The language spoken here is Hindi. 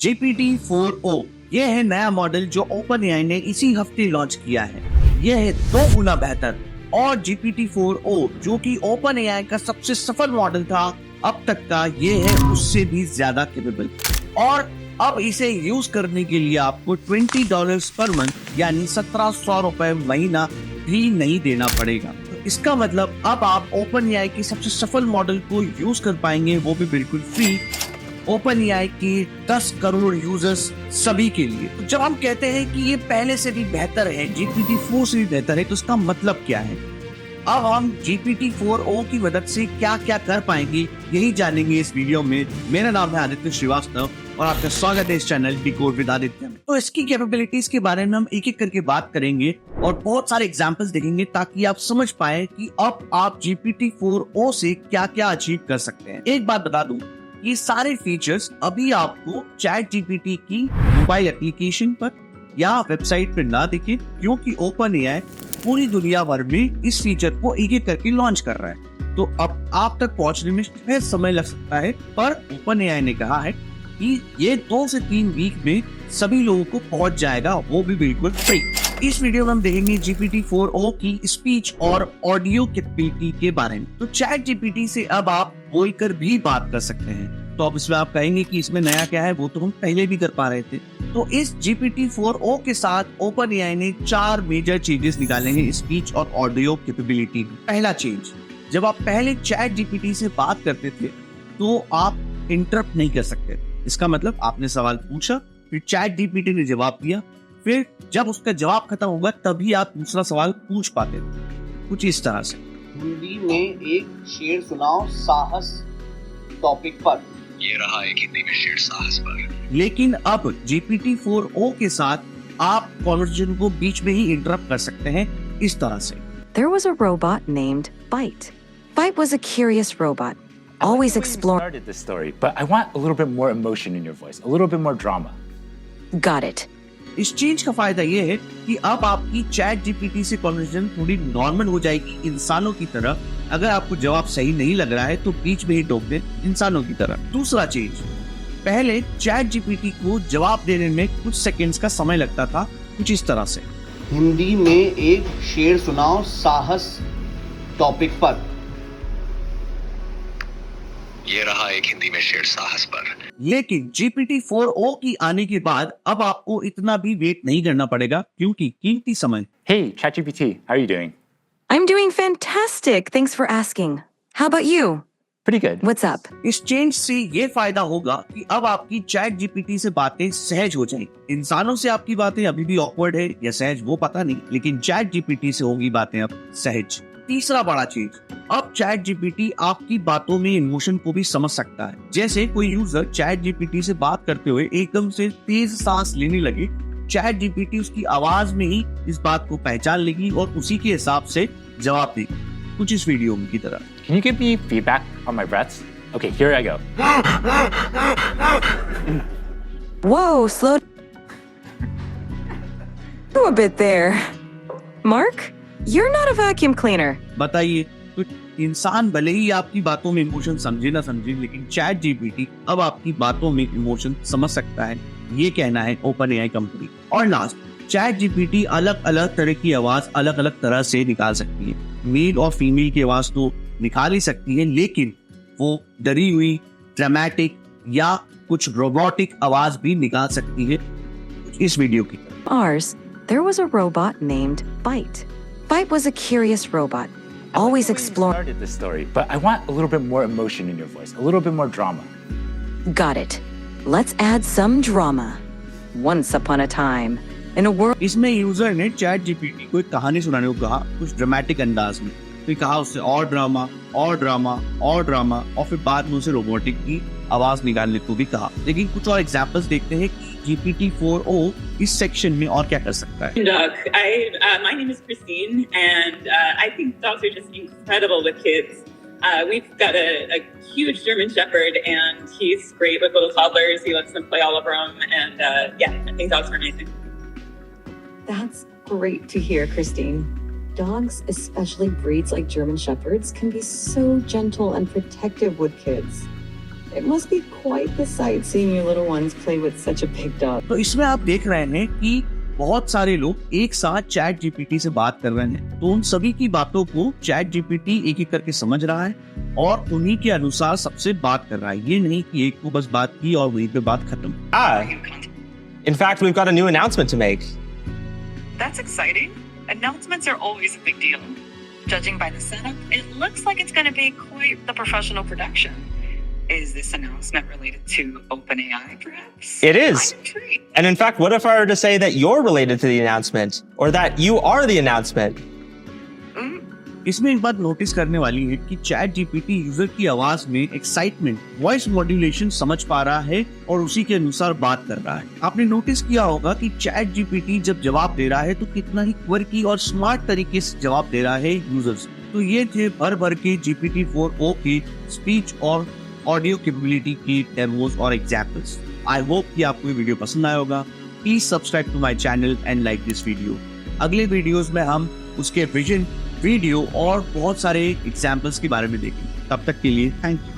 GPT-4o यह है नया मॉडल जो OpenAI ने इसी हफ्ते लॉन्च किया है। यह है 2 गुना बेहतर और GPT-4o जो कि OpenAI का सबसे सफल मॉडल था अब तक का, ये है उससे भी ज्यादा कैपेबल। और अब इसे यूज करने के लिए आपको $20 पर मंथ यानी 1700 रुपए महीना भी नहीं देना पड़ेगा। इसका मतलब अब आप OpenAI की सबसे सफल मॉडल को यूज कर पाएंगे, वो भी बिल्कुल फ्री। OpenAI के 10 करोड़ यूजर्स सभी के लिए। तो जब हम कहते हैं कि ये पहले से भी बेहतर है, GPT-4 से भी बेहतर है, तो इसका मतलब क्या है? अब हम GPT-4o की मदद से क्या क्या कर पाएंगे यही जानेंगे इस वीडियो में। मेरा नाम है आदित्य श्रीवास्तव और आपका स्वागत है इस चैनल डिकोड विद आदित्य में। तो इसकी कैपेबिलिटीज के बारे में हम एक एक करके बात करेंगे और बहुत सारे एग्जांपल्स देखेंगे ताकि आप समझ पाए कि अब आप GPT-4o से क्या क्या अचीव कर सकते हैं। एक बात बता दूं, ये सारे फीचर्स अभी आपको ChatGPT की मोबाइल एप्लीकेशन पर या वेबसाइट पर ना दिखे, क्योंकि OpenAI पूरी दुनिया भर में इस फीचर को एक एक करके लॉन्च कर रहा है। तो अब आप तक पहुंचने में थोड़ा समय लग सकता है, पर OpenAI ने कहा है कि ये 2 से 3 वीक में सभी लोगों को पहुंच जाएगा, वो भी बिल्कुल फ्री। इस वीडियो में हम देखेंगे GPT-4o की स्पीच और ऑडियो कैपेबिलिटी के बारे में। तो ChatGPT से अब आप बोलकर भी बात कर सकते हैं। तो अब इसमें आप कहेंगे कि इसमें नया क्या है, वो तो हम पहले भी कर पा रहे थे। तो इस GPT-4o के साथ OpenAI ने 4 मेजर चेंजेस निकाले हैं स्पीच और ऑडियो कैपेबिलिटी में। पहला चेंज, जब आप पहले ChatGPT से बात करते थे तो आप इंटरप्ट नहीं कर सकते। इसका मतलब आपने सवाल पूछा, फिर ChatGPT ने जवाब दिया, फिर जब उसका जवाब खत्म होगा तभी आप दूसरा सवाल पूछ पाते थे, कुछ इस तरह से। हिंदी में एक शेर सुनाओ साहस टॉपिक पर। ये रहा एक हिंदी में शेर साहस पर। लेकिन अब GPT-4o के साथ आप कॉन्वर्सेशन को बीच में ही इंटरप्ट कर सकते हैं इस तरह से। There was a robot named Byte. Byte was a curious robot, always exploring. Started this story, but I want a little bit more emotion in your voice, a little bit more drama. Got it. इस चेंज का फायदा ये है कि अब आपकी ChatGPT से कॉन्वर्सेशन थोड़ी नॉर्मल हो जाएगी, इंसानों की तरह। अगर आपको जवाब सही नहीं लग रहा है तो बीच में ही टोक दे, इंसानों की तरह। दूसरा चेंज, पहले ChatGPT को जवाब देने में कुछ सेकंड्स का समय लगता था, कुछ इस तरह से। हिंदी में एक शेर सुनाओ साहस टॉपिक पर। ये रहा एक हिंदी में शेर साहस पर। लेकिन GPT-4o की आने के बाद अब आपको इतना भी वेट नहीं करना पड़ेगा, क्योंकि कीमती समय। Hey, ChatGPT, how are you doing? I'm doing fantastic. Thanks for asking. How about you? Pretty good. What's up? इस चेंज से ये फायदा होगा कि अब आपकी ChatGPT से बातें सहज हो जाएंगी। इंसानों से आपकी बातें अभी भी ऑकवर्ड है या सहज वो पता नहीं, लेकिन ChatGPT से होगी बातें अब सहज। तीसरा बड़ा चीज, अब ChatGPT आपकी बातों में इमोशन को भी समझ सकता है। जैसे कोई यूजर ChatGPT से बात करते हुए एकदम से तेज सांस लेने लगे, ChatGPT उसकी आवाज में ही इस बात को पहचान लेगी और उसी के हिसाब से जवाब देगी, कुछ इस वीडियो की तरह। Can you give me feedback on my breaths? Okay, here I go. Whoa, slow a bit there. Mark, you're not a vacuum cleaner. बताइए, तो इंसान भले ही आपकी बातों में इमोशन समझे ना समझे, लेकिन ChatGPT अब आपकी बातों में इमोशन समझ सकता है, ये कहना है OpenAI कंपनी। और लास्ट, ChatGPT अलग अलग तरह की आवाज अलग अलग तरह से निकाल सकती है। मेल और फीमेल की आवाज तो निकाल ही सकती है, लेकिन वो डरी हुई, ड्रामेटिक या कुछ रोबोटिक आवाज भी निकाल सकती है, इस वीडियो की। Ours, there was a robot named Byte. Byte was a curious robot, always exploring. Started this story, but I want a little bit more emotion in your voice, a little bit more drama. Got it. Let's add some drama. Once upon a time, in a world. इसमें यूजर ने ChatGPT को एक कहानी सुनाने को कहा, कुछ ड्रामेटिक अंदाज में। फिर कहा उससे और ड्रामा और ड्रामा और ड्रामा, और फिर बाद में उसे रोबोटिक की आवाज निकालने को भी कहा। लेकिन कुछ और एग्जांपल्स देखते हैं कि GPT-4o इस सेक्शन में और क्या कर सकता है। My name is Christine, and I think dogs are just incredible with kids. We've got a huge German Shepherd, and he's great with little toddlers. He lets them play all over them, and yeah, I think dogs are amazing. That's great to hear, Christine. Dogs, especially breeds like German Shepherds, can be so gentle and protective with kids. It must be quite the sight seeing your little ones play with such a big dog. तो इसमें आप देख रहे हैं कि बहुत सारे लोग एक साथ चैट जीपीटी से बात कर रहे हैं, तो उन सभी की बातों को चैट जीपीटी एक एक करके समझ रहा है और उन्हीं के अनुसार सबसे बात कर रहा है। ये नहीं कि एक को बस बात की और वहीं पे बात खत्म। In fact, we've got a new announcement to make. That's exciting. Announcements are always a big deal. Judging by the setup, it looks like it's going to be quite the professional production. Is this announcement related to OpenAI, perhaps? It is. I'm intrigued. And in fact, what if I were to say that you're related to the announcement, or that you are the announcement? इसमें एक बात नोटिस करने वाली है कि चैट जीपीटी यूजर की आवाज में एक्साइटमेंट, वॉइस मॉड्यूलेशन समझ पा रहा है और उसी के अनुसार बात कर रहा है। आपने नोटिस किया होगा कि चैट जीपीटी जब जवाब दे रहा है तो कितना ही क्वर्की और स्मार्ट तरीके से जवाब दे रहा है यूजर्स। तो ये थे भर के GPT-4o की स्पीच और ऑडियो कैपेबिलिटी की डेमोस और एग्जांपल्स। आई होप कि आपको ये वीडियो पसंद आया होगा। Please subscribe to my channel and like this video. अगले वीडियोस में हम उसके विजन, वीडियो और बहुत सारे एग्जांपल्स के बारे में देखेंगे। तब तक के लिए थैंक यू।